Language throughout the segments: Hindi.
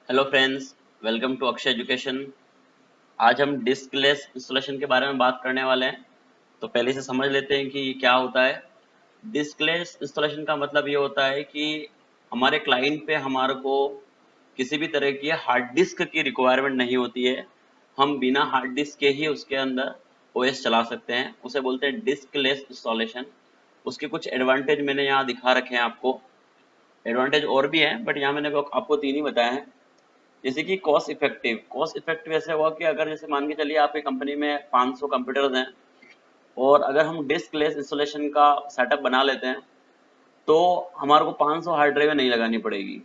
Hello friends, welcome to Akshay education. आज हम डिस्कलेस इंस्टॉलेशन के बारे में बात करने वाले हैं। तो पहले से समझ लेते हैं कि क्या होता है। डिस्कलेस इंस्टॉलेशन का मतलब ये होता है कि हमारे क्लाइंट पे हमारे को किसी भी तरह की हार्ड डिस्क की रिक्वायरमेंट नहीं होती है। हम बिना हार्ड डिस्क के ही उसके अंदर ओएस चला सकते हैं। उसे बोलते हैं डिस्कलेस इंस्टॉलेशन। उसके कुछ एडवांटेज मैंने यहाँ दिखा रखे हैं आपको। एडवांटेज और भी हैं, बट यहाँ मैंने आपको तीन ही बताए हैं। जैसे कि कॉस्ट इफेक्टिव ऐसे हुआ कि अगर जैसे मान के चलिए आपकी कंपनी में 500 कंप्यूटर्स हैं और अगर हम डिस्क लेस इंस्टॉलेशन का सेटअप बना लेते हैं तो हमारे को 500 हार्ड ड्राइव नहीं लगानी पड़ेगी।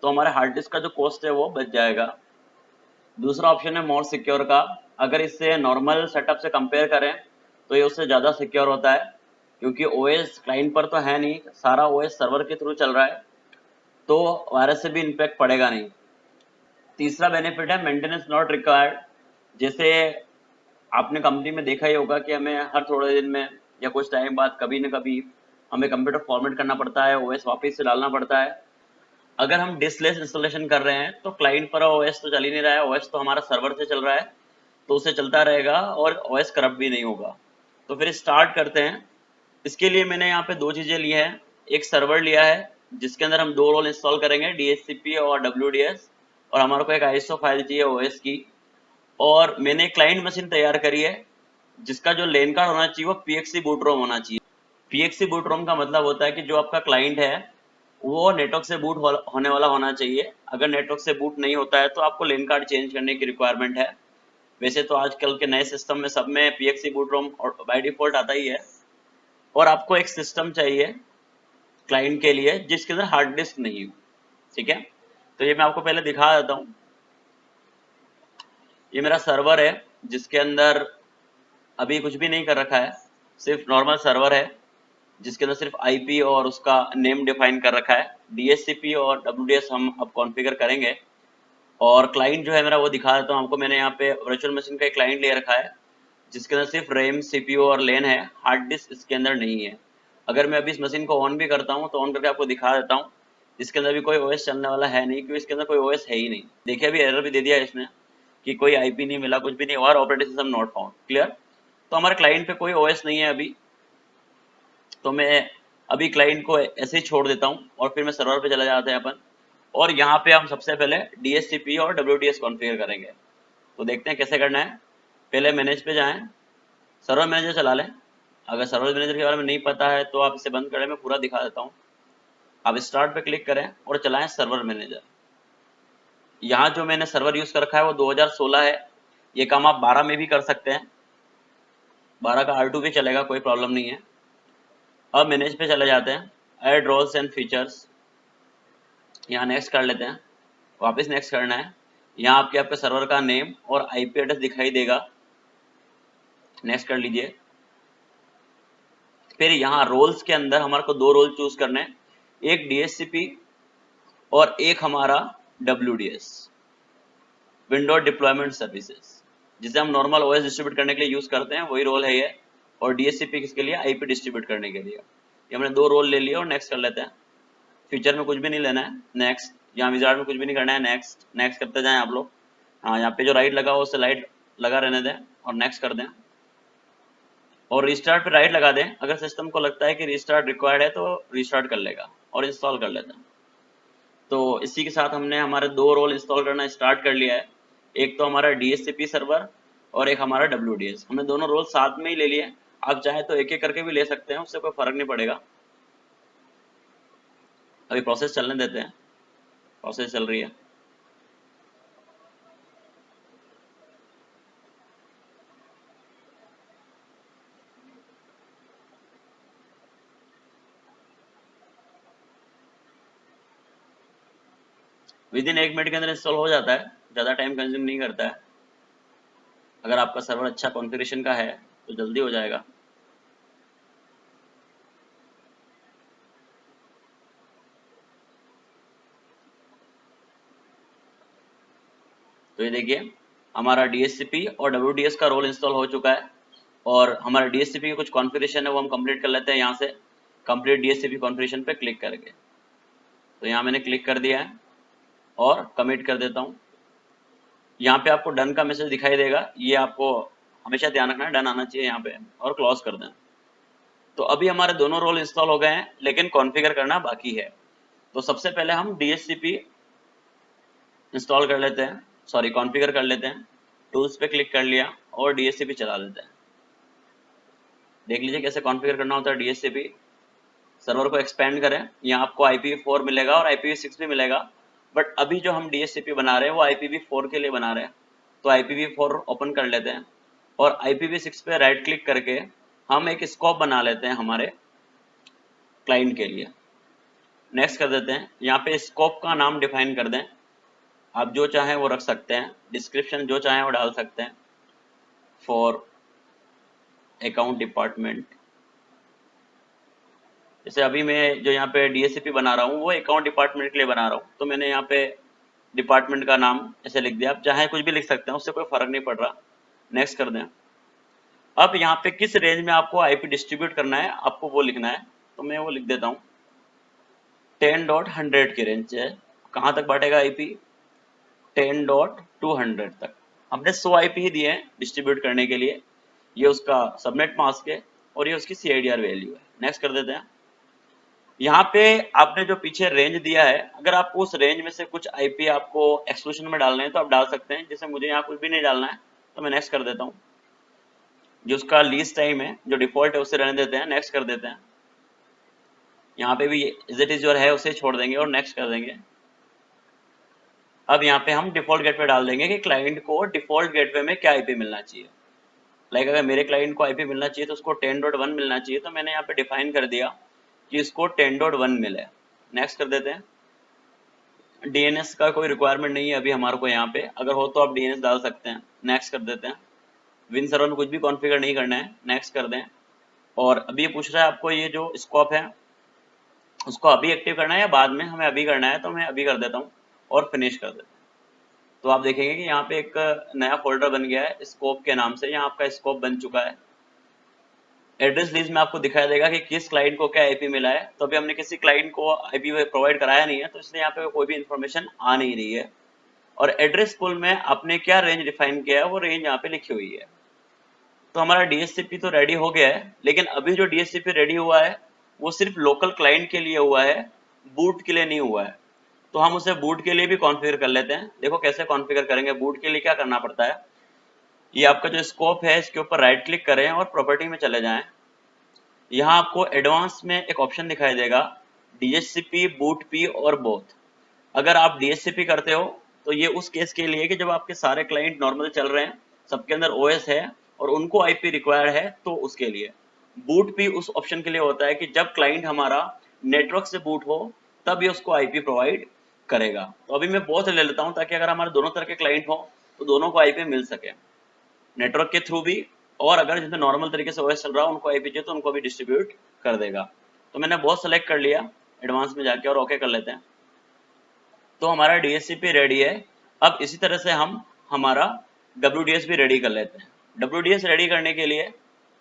तो हमारे हार्ड डिस्क का जो कॉस्ट है वो बच जाएगा। दूसरा ऑप्शन है मोर सिक्योर का। अगर इससे नॉर्मल सेटअप से कंपेयर करें तो ये उससे ज़्यादा सिक्योर होता है, क्योंकि ओएस क्लाइंट पर तो है नहीं, सारा ओएस सर्वर के थ्रू चल रहा है, तो वायरस से भी इम्पैक्ट पड़ेगा नहीं। तीसरा बेनिफिट है मेंटेनेंस नॉट रिक्वायर्ड। जैसे आपने कंपनी में देखा ही होगा कि हमें हर थोड़े दिन में या कुछ टाइम बाद कभी न कभी हमें कंप्यूटर फॉर्मेट करना पड़ता है, ओएस वापस से डालना पड़ता है। अगर हम डिस्कलेस इंस्टॉलेशन कर रहे हैं तो क्लाइंट पर ओएस तो चल ही नहीं रहा है, ओएस तो हमारा सर्वर से चल रहा है, तो उसे चलता रहेगा और ओएस करप्ट भी नहीं होगा। तो फिर स्टार्ट करते हैं। इसके लिए मैंने यहाँ पे दो चीज़ें ली हैं। एक सर्वर लिया है जिसके अंदर हम दो रोल इंस्टॉल करेंगे, डीएचसीपी और डब्ल्यूडीएस, और हमारे को एक आईएसओ फाइल चाहिए ओएस की। और मैंने एक क्लाइंट मशीन तैयार करी है जिसका जो लेन कार्ड होना चाहिए वो पीएक्सी बूट रोम होना चाहिए। पीएक्सी बूट रोम का मतलब होता है कि जो आपका क्लाइंट है वो नेटवर्क से बूट होने वाला होना चाहिए। अगर नेटवर्क से बूट नहीं होता है तो आपको लेन कार्ड चेंज करने की रिक्वायरमेंट है। वैसे तो आजकल के नए सिस्टम में सब में पीएक्सी बूट रोम बाय डिफॉल्ट आता ही है। और आपको एक सिस्टम चाहिए क्लाइंट के लिए जिसके अंदर हार्ड डिस्क नहीं हो। ठीक है, तो ये मैं आपको पहले दिखा देता हूँ। ये मेरा सर्वर है जिसके अंदर अभी कुछ भी नहीं कर रखा है, सिर्फ नॉर्मल सर्वर है जिसके अंदर सिर्फ आईपी और उसका नेम डिफाइन कर रखा है। डीएचसीपी और डब्ल्यूडीएस हम अब कॉन्फ़िगर करेंगे। और क्लाइंट जो है मेरा वो दिखा देता हूँ आपको। मैंने यहाँ पे वर्चुअल मशीन का एक क्लाइंट ले रखा है जिसके अंदर सिर्फ रैम, सीपीयू और लेन है, हार्ड डिस्क इसके अंदर नहीं है। अगर मैं अभी इस मशीन को ऑन भी करता हूँ तो ऑन करके आपको दिखा देता हूँ। इसके अंदर भी कोई ओएस चलने वाला है नहीं, क्योंकि इसके अंदर कोई ओएस है ही नहीं। देखिए अभी एरर भी दे दिया है इसने कि कोई आईपी नहीं मिला, कुछ भी नहीं, और operating system not found. Clear. तो हमारे क्लाइंट पे कोई ओएस नहीं है अभी, तो मैं अभी क्लाइंट को ऐसे ही छोड़ देता हूँ और फिर मैं सर्वर पे चला जाते हैं अपन। और यहाँ पे हम सबसे पहले डीएचसीपी और डब्ल्यूडीएस कॉन्फ़िगर करेंगे। तो देखते हैं कैसे करना है। पहले मैनेज पे जाएं, सर्वर मैनेजर चला लें। अगर सर्वर मैनेजर के बारे में नहीं पता है तो आप इसे बंद करें, मैं पूरा दिखा देता हूँ। आप स्टार्ट पे क्लिक करें और चलाएं सर्वर मैनेजर। यहाँ जो मैंने सर्वर यूज़ कर रखा है वो 2016 है। ये काम आप 12 में भी कर सकते हैं, 12 का R2 भी चलेगा, कोई प्रॉब्लम नहीं है। अब मैनेज पे चले जाते हैं, ऐड रोल्स एंड फीचर्स, यहाँ नेक्स्ट कर लेते हैं। वापस नेक्स्ट करना है। यहाँ आपके सर्वर का नेम और आईपी एड्रेस दिखाई देगा, नेक्स्ट कर लीजिए। फिर यहाँ रोल्स के अंदर हमारे को दो रोल चूज करने हैं, एक डीएचसीपी और एक हमारा डब्ल्यूडीएस, विंडो डिप्लॉयमेंट सर्विसेज, जिसे हम नॉर्मल ओएस डिस्ट्रीब्यूट करने के लिए यूज करते हैं, वही रोल है ये। और डीएचसीपी किसके लिए, आईपी डिस्ट्रीब्यूट करने के लिए। ये हमने दो रोल ले लिए और नेक्स्ट कर लेते हैं। फीचर में कुछ भी नहीं लेना है, नेक्स्ट। यहाँ विजार्ड में कुछ भी नहीं करना है, नेक्स्ट। नेक्स्ट करते जाएं आप लोग। हाँ, यहाँ पे जो राइट लगा हो उससे लाइट लगा रहने दें और नेक्स्ट कर दें। और रिस्टार्ट पे राइट लगा दें। अगर सिस्टम को लगता है कि रिस्टार्ट रिक्वायर्ड है तो रिस्टार्ट कर लेगा और इंस्टॉल कर लेते हैं। तो इसी के साथ हमने हमारे दो रोल इंस्टॉल करना स्टार्ट कर लिया है। एक तो हमारा डीएचसीपी सर्वर और एक हमारा डब्ल्यूडीएस। हमने दोनों रोल साथ में ही ले लिए। आप चाहे तो एक एक करके भी ले सकते हैं, उससे कोई फर्क नहीं पड़ेगा। अभी प्रोसेस चलने देते हैं, प्रोसेस चल रही है। विद इन 1 मिनट के अंदर इंस्टॉल हो जाता है, ज़्यादा टाइम कंज्यूम नहीं करता है। अगर आपका सर्वर अच्छा कॉन्फ़िगरेशन का है तो जल्दी हो जाएगा। तो ये देखिए हमारा डीएचसीपी और डब्ल्यूडीएस का रोल इंस्टॉल हो चुका है। और हमारा डीएचसीपी का कुछ कॉन्फ़िगरेशन है वो हम कंप्लीट कर लेते हैं यहाँ से, कंप्लीट डीएचसीपी कॉन्फ़िगरेशन पे क्लिक करके। तो यहाँ मैंने क्लिक कर दिया है। और कमिट कर देता हूँ। यहाँ पे आपको डन का मैसेज दिखाई देगा, ये आपको हमेशा ध्यान रखना है, डन आना चाहिए यहाँ पे, और क्लोज कर दें। तो अभी हमारे दोनों रोल इंस्टॉल हो गए हैं, लेकिन कॉन्फ़िगर करना बाकी है। तो सबसे पहले हम DHCP इंस्टॉल कर लेते हैं, सॉरी कॉन्फ़िगर कर लेते हैं। टूल्स पे क्लिक कर लिया और DHCP चला लेते हैं। देख लीजिए कैसे कॉन्फ़िगर करना होता है DHCP। सर्वर को एक्सपेंड करें, यहाँ आपको IPv4 मिलेगा और IPv6 भी मिलेगा, बट अभी जो हम DHCP बना रहे हैं वो IPv4 के लिए बना रहे हैं। तो IPv4 ओपन कर लेते हैं और IPv6 पे राइट क्लिक करके हम एक स्कोप बना लेते हैं हमारे क्लाइंट के लिए। नेक्स्ट कर देते हैं, यहाँ पे स्कोप का नाम डिफाइन कर दें, आप जो चाहें वो रख सकते हैं, डिस्क्रिप्शन जो चाहें वो डाल सकते हैं। फॉर अकाउंट डिपार्टमेंट, जैसे अभी मैं जो यहाँ पे DHCP बना रहा हूँ वो अकाउंट डिपार्टमेंट के लिए बना रहा हूँ, तो मैंने यहाँ पे डिपार्टमेंट का नाम ऐसे लिख दिया। आप चाहे कुछ भी लिख सकते हैं, उससे कोई फर्क नहीं पड़ रहा। नेक्स्ट कर दें। अब यहाँ पे किस रेंज में आपको IP डिस्ट्रीब्यूट करना है आपको वो लिखना है, तो मैं वो लिख देता हूँ 10.100 की रेंज है। कहाँ तक बांटेगा IP? 10.200 तक। हमने 100 IP ही दिए हैं डिस्ट्रीब्यूट करने के लिए। ये उसका सबनेट मास्क है और ये उसकी CIDR वैल्यू है। नेक्स्ट कर देते हैं। यहाँ पे आपने जो पीछे रेंज दिया है, अगर आपको उस रेंज में से कुछ IP आपको एक्सक्लूशन में डालने हैं तो आप डाल सकते हैं। जैसे मुझे यहाँ कुछ भी नहीं डालना है तो मैं नेक्स्ट कर देता हूँ। जो उसका लीस्ट टाइम है, जो डिफॉल्ट है उसे रहने देते हैं, नेक्स्ट कर देते हैं। यहाँ पे भी एज इट इज जो है उसे छोड़ देंगे और नेक्स्ट कर देंगे। अब यहाँ पे हम डिफॉल्ट गेटवे डाल देंगे कि क्लाइंट को डिफॉल्ट गेटवे में क्या IP मिलना चाहिए। लाइक अगर मेरे क्लाइंट को IP मिलना चाहिए तो उसको 10.1 मिलना चाहिए, तो मैंने यहाँ पे डिफाइन कर दिया कि इसको 10.1 मिले। नेक्स्ट कर देते हैं। DNS का कोई रिक्वायरमेंट नहीं है अभी हमारे को यहाँ पे, अगर हो तो आप DNS डाल सकते हैं। नेक्स्ट कर देते हैं। विन सर्वर में कुछ भी कॉन्फ़िगर नहीं करना है, नेक्स्ट कर दें। और अभी ये पूछ रहा है आपको ये जो स्कोप है उसको अभी एक्टिव करना है या बाद में? हमें अभी करना है, तो मैं अभी कर देता हूँ और फिनिश कर देता हूँ। तो आप देखेंगे कि यहाँ पे एक नया फोल्डर बन गया है स्कोप के नाम से, यहाँ आपका स्कोप बन चुका है। एड्रेस लिस्ट में आपको दिखाई देगा कि किस क्लाइंट को क्या IP मिला है। तो अभी हमने किसी क्लाइंट को IP प्रोवाइड कराया नहीं है, तो इसलिए यहाँ पे कोई भी इंफॉर्मेशन आ नहीं रही है। और एड्रेस पूल में आपने क्या रेंज डिफाइन किया है वो रेंज यहाँ पे लिखी हुई है। तो हमारा DHCP तो रेडी हो गया है, लेकिन अभी जो DHCP रेडी हुआ है वो सिर्फ लोकल क्लाइंट के लिए हुआ है, बूट के लिए नहीं हुआ है। तो हम उसे बूट के लिए भी कॉन्फ़िगर कर लेते हैं। देखो कैसे कॉन्फ़िगर करेंगे। बूट के लिए क्या करना पड़ता है, ये आपका जो स्कोप है इसके ऊपर राइट क्लिक करें और प्रॉपर्टी में चले जाएं। यहाँ आपको एडवांस में एक ऑप्शन दिखाई देगा DHCP, बूट P और बोथ। अगर आप DHCP करते हो तो ये उस केस के लिए कि जब आपके सारे क्लाइंट नॉर्मल चल रहे हैं, सबके अंदर OS है और उनको IP रिक्वायर्ड है, तो उसके लिए। बूट P उस ऑप्शन के लिए होता है कि जब क्लाइंट हमारा नेटवर्क से बूट हो तब ये उसको IP प्रोवाइड करेगा। तो अभी मैं बोथ ले लेता हूँ ताकि अगर हमारे दोनों तरह के क्लाइंट हो तो दोनों को IP मिल सके, नेटवर्क के थ्रू भी, और अगर जिसमें नॉर्मल तरीके से OS चल रहा है उनको IP चाहिए तो उनको भी डिस्ट्रीब्यूट कर देगा। तो मैंने बहुत सेलेक्ट कर लिया एडवांस में जाके और ओके कर लेते हैं। तो हमारा DHCP रेडी है। अब इसी तरह से हम हमारा WDS भी रेडी कर लेते हैं। WDS रेडी करने के लिए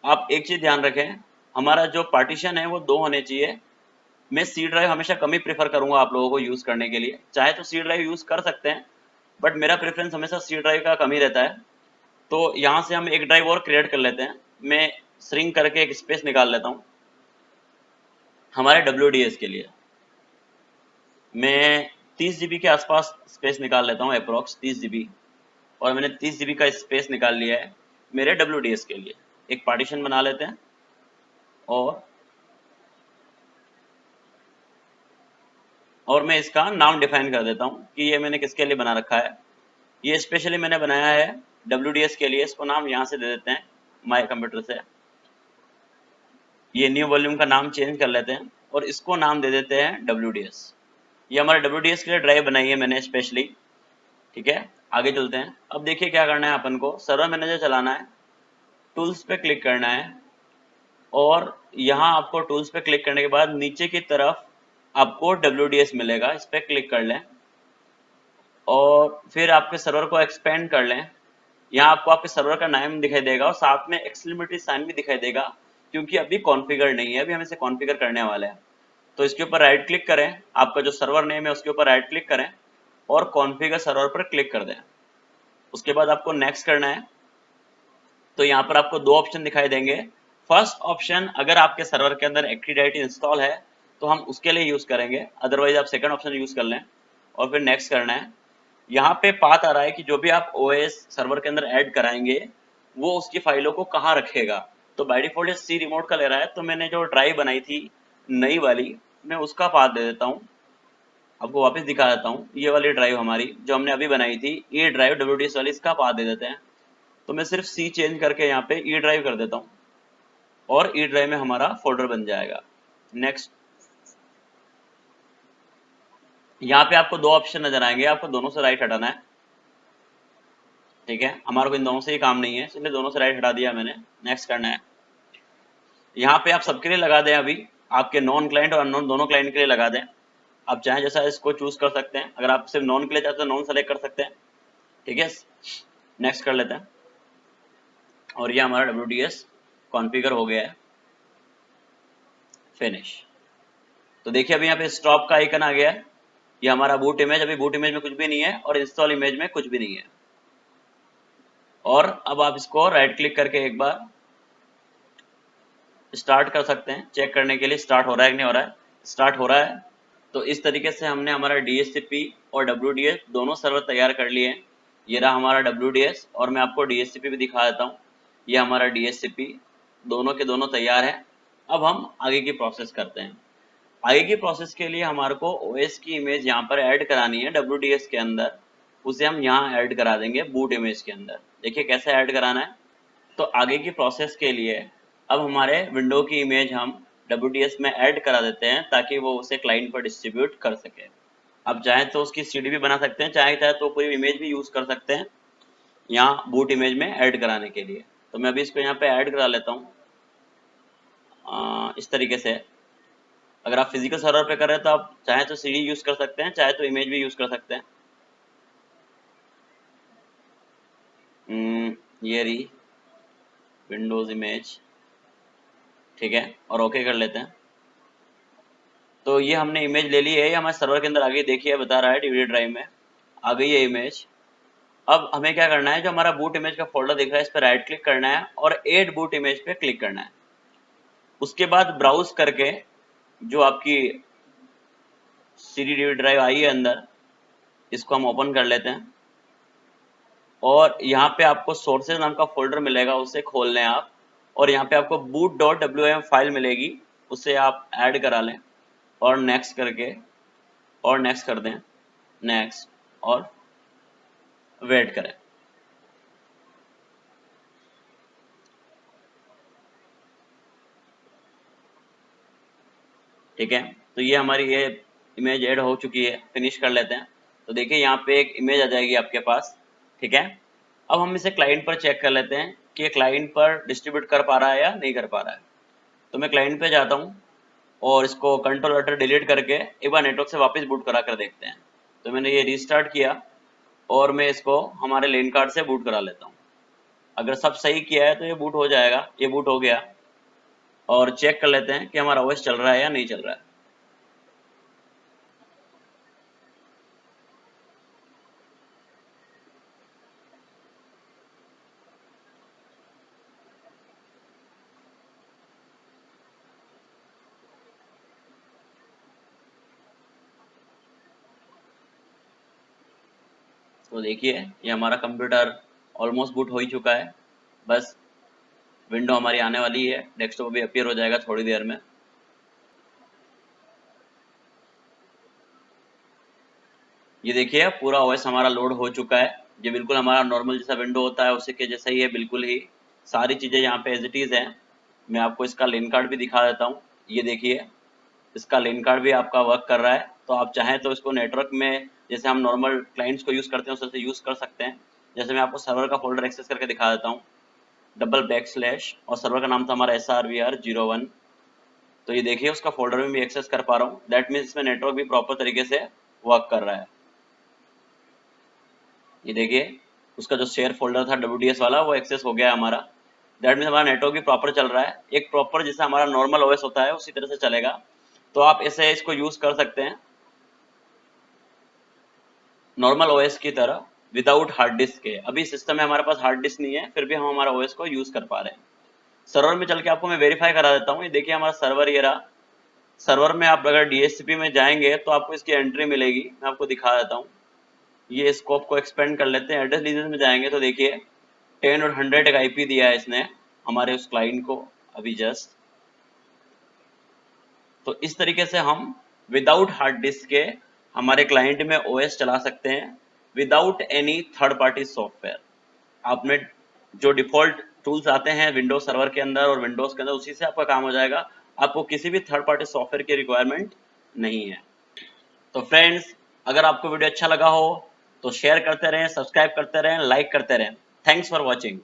आप एक चीज़ ध्यान रखें, हमारा जो पार्टीशन है वो 2 होने चाहिए। मैं C ड्राइव हमेशा कम ही प्रेफर करूंगा आप लोगों को यूज़ करने के लिए। चाहे तो C ड्राइव यूज़ कर सकते हैं, बट मेरा प्रेफरेंस हमेशा C ड्राइव का कम ही रहता है। तो यहाँ से हम एक ड्राइव और क्रिएट कर लेते हैं। मैं श्रिंक करके एक स्पेस निकाल लेता हूँ हमारे WDS के लिए। मैं 30 GB के आसपास स्पेस निकाल लेता हूँ, अप्रोक्स 30 GB। और मैंने 30 GB का स्पेस निकाल लिया है मेरे WDS के लिए। एक पार्टीशन बना लेते हैं और मैं इसका नाम डिफाइन कर देता हूँ कि ये मैंने किसके लिए बना रखा है। ये स्पेशली मैंने बनाया है WDS के लिए। इसको नाम यहाँ से दे देते हैं माय कंप्यूटर से। ये न्यू वॉल्यूम का नाम चेंज कर लेते हैं और इसको नाम दे देते हैं WDS। ये हमारे WDS के लिए ड्राइव बनाई है मैंने स्पेशली। ठीक है, आगे चलते हैं। अब देखिए क्या करना है अपन को, सर्वर मैनेजर चलाना है, टूल्स पे क्लिक करना है और यहाँ आपको टूल्स पे क्लिक करने के बाद नीचे की तरफ आपको WDS मिलेगा, इस पर क्लिक कर लें और फिर आपके सर्वर को एक्सपेंड कर लें। यहाँ आपको आपके सर्वर का नाम दिखाई देगा और साथ में एक्सक्लेमेटरी साइन भी दिखाई देगा, क्योंकि अभी कॉन्फ़िगर नहीं है, अभी हम इसे कॉन्फ़िगर करने वाले हैं। तो इसके ऊपर राइट क्लिक करें, आपका जो सर्वर नेम है उसके ऊपर राइट क्लिक करें और कॉन्फ़िगर सर्वर पर क्लिक कर दें। उसके बाद आपको नेक्स्ट करना है। तो यहाँ पर आपको दो ऑप्शन दिखाई देंगे। फर्स्ट ऑप्शन, अगर आपके सर्वर के अंदर एक्टिव डायरेक्टरी इंस्टॉल है तो हम उसके लिए यूज़ करेंगे, अदरवाइज आप सेकंड ऑप्शन यूज़ कर लें और फिर नेक्स्ट करना है। यहाँ पे पाथ आ रहा है कि जो भी आप ओएस सर्वर के अंदर ऐड कराएंगे वो उसकी फाइलों को कहाँ रखेगा। तो बाय डिफॉल्ट ये सी रिमोट का ले रहा है, तो मैंने जो ड्राइव बनाई थी नई वाली, मैं उसका पाथ दे देता हूँ। आपको वापस दिखा देता हूँ। ये वाली ड्राइव हमारी जो हमने अभी बनाई थी, ये ड्राइव WDS वाली, इसका पाथ दे देते हैं। तो मैं सिर्फ सी चेंज करके यहाँ पे ई ड्राइव कर देता हूँ और ई ड्राइव में हमारा फोल्डर बन जाएगा। नेक्स्ट, यहाँ पे आपको दो ऑप्शन नजर आएंगे, आपको दोनों से राइट हटाना है। ठीक है, हमारे को इन दोनों से ही काम नहीं है, इसलिए दोनों से राइट हटा दिया मैंने। नेक्स्ट करना है। यहाँ पे आप सबके लिए लगा दें, अभी आपके नॉन क्लाइंट और अननोन दोनों क्लाइंट के लिए लगा दें। आप चाहें जैसा इसको चूज कर सकते हैं। अगर आप सिर्फ नॉन के लिए चाहते हैं तो नॉन सेलेक्ट कर सकते हैं। ठीक है, नेक्स्ट कर लेते हैं। और ये हमारा WDS कॉन्फ़िगर हो गया है। फिनिश। तो देखिए अभी यहाँ पे स्टॉप का आइकन आ गया है। ये हमारा बूट इमेज, अभी बूट इमेज में कुछ भी नहीं है और इंस्टॉल इमेज में कुछ भी नहीं है। और अब आप इसको राइट क्लिक करके एक बार स्टार्ट कर सकते हैं, चेक करने के लिए स्टार्ट हो रहा है कि नहीं हो रहा है। स्टार्ट हो रहा है। तो इस तरीके से हमने हमारा DHCP और WDS दोनों सर्वर तैयार कर लिए हैं। ये रहा हमारा WDS और मैं आपको DHCP भी दिखा देता हूँ। ये हमारा DHCP, दोनों के दोनों तैयार हैं। अब हम आगे की प्रोसेस करते हैं। आगे की प्रोसेस के लिए हमारे को OS की इमेज यहाँ पर ऐड करानी है WDS के अंदर। उसे हम यहाँ ऐड करा देंगे बूट इमेज के अंदर। देखिए कैसे ऐड कराना है। तो आगे की प्रोसेस के लिए अब हमारे विंडो की इमेज हम WDS में ऐड करा देते हैं ताकि वो उसे क्लाइंट पर डिस्ट्रीब्यूट कर सके। अब चाहे तो उसकी सीडी भी बना सकते हैं, चाहे तो पूरी इमेज भी यूज़ कर सकते हैं यहाँ बूट इमेज में ऐड कराने के लिए। तो मैं अभी इसको यहाँ पे ऐड करा लेता हूँ इस तरीके से। अगर आप फिजिकल सर्वर पे कर रहे हैं तो आप चाहे तो सीडी यूज़ कर सकते हैं, चाहे तो इमेज भी यूज़ कर सकते हैं। ये रही विंडोज़ इमेज। ठीक है, और ओके कर लेते हैं। तो ये हमने इमेज ले ली है, ये हमारे सर्वर के अंदर आ गई। देखिए बता रहा है DVD ड्राइव में आ गई है इमेज। अब हमें क्या करना है, जो हमारा बूट इमेज का फोल्डर दिख रहा है इस पर राइट क्लिक करना है और ऐड बूट इमेज पे क्लिक करना है। उसके बाद ब्राउज करके जो आपकी CD ड्राइव आई है अंदर, इसको हम ओपन कर लेते हैं और यहाँ पे आपको सोर्सेज नाम का फोल्डर मिलेगा, उसे खोल लें आप। और यहाँ पे आपको boot.wm फाइल मिलेगी, उसे आप ऐड करा लें और नेक्स्ट करके और नेक्स्ट कर दें, नेक्स्ट और वेट करें। ठीक है, तो ये हमारी ये इमेज ऐड हो चुकी है। फिनिश कर लेते हैं। तो देखिए यहाँ पे एक इमेज आ जाएगी आपके पास। ठीक है, अब हम इसे क्लाइंट पर चेक कर लेते हैं कि ये क्लाइंट पर डिस्ट्रीब्यूट कर पा रहा है या नहीं कर पा रहा है। तो मैं क्लाइंट पे जाता हूँ और इसको कंट्रोल अल्टर डिलीट करके एक बार नेटवर्क से वापस बूट करा कर देखते हैं। तो मैंने ये रीस्टार्ट किया और मैं इसको हमारे लेन कार्ड से बूट करा लेता हूँ। अगर सब सही किया है तो ये बूट हो जाएगा। ये बूट हो गया और चेक कर लेते हैं कि हमारा OS चल रहा है या नहीं चल रहा है। तो देखिए ये हमारा कंप्यूटर ऑलमोस्ट बूट हो ही चुका है। बस विंडो हमारी आने वाली है, डेस्कटॉप भी अपीयर हो जाएगा थोड़ी देर में। ये देखिए पूरा OS हमारा लोड हो चुका है। ये बिल्कुल हमारा नॉर्मल जैसा विंडो होता है उसी के जैसा ही है, बिल्कुल ही सारी चीज़ें यहाँ पे एज इट इज़ हैं। मैं आपको इसका लेन कार्ड भी दिखा देता हूँ। ये देखिए इसका लेन कार्ड भी आपका वर्क कर रहा है। तो आप चाहें तो इसको नेटवर्क में जैसे हम नॉर्मल क्लाइंट्स को यूज़ करते हैं उससे यूज़ कर सकते हैं। जैसे मैं आपको सर्वर का फोल्डर एक्सेस करके दिखा देता हूँ, // और सर्वर का नाम था हमारा SRVR01। तो ये देखिए उसका फोल्डर में भी एक्सेस कर पा रहा हूँ। दैट मीन्स इसमें नेटवर्क भी प्रॉपर तरीके से वर्क कर रहा है। ये देखिए उसका जो शेयर फोल्डर था WDS वाला वो एक्सेस हो गया है हमारा। दैट मीन्स हमारा नेटवर्क भी प्रॉपर चल रहा है, एक प्रॉपर जैसा हमारा नॉर्मल OS होता है उसी तरह से चलेगा। तो आप ऐसे इसको यूज़ कर सकते हैं। नॉर्मल ओएस की तरह विदाउट हार्ड डिस्क के। अभी सिस्टम में हमारे पास हार्ड डिस्क नहीं है, फिर भी हम हमारा ओएस को यूज कर पा रहे हैं। सर्वर में चल के आपको मैं वेरीफाई करा देता हूँ। ये देखिए हमारा सर्वर ये रहा। सर्वर में आप अगर DHCP में जाएंगे तो आपको इसकी एंट्री मिलेगी, मैं आपको दिखा देता हूँ। ये स्कोप को एक्सपेंड कर लेते हैं। एड्रेस डिटेल्स में जाएंगे तो देखिए 10 और 100 का IP दिया है इसने हमारे उस क्लाइंट को अभी जस्ट। तो इस तरीके से हम विदाउट हार्ड डिस्क के हमारे क्लाइंट में OS चला सकते हैं without any third party software. आपने जो डिफॉल्ट टूल्स आते हैं विंडोज सर्वर के अंदर और विंडोज के अंदर, उसी से आपका काम हो जाएगा। आपको किसी भी थर्ड पार्टी सॉफ्टवेयर की रिक्वायरमेंट नहीं है। तो फ्रेंड्स, अगर आपको वीडियो अच्छा लगा हो तो शेयर करते रहें, सब्सक्राइब करते रहें, लाइक करते रहें। Thanks for watching.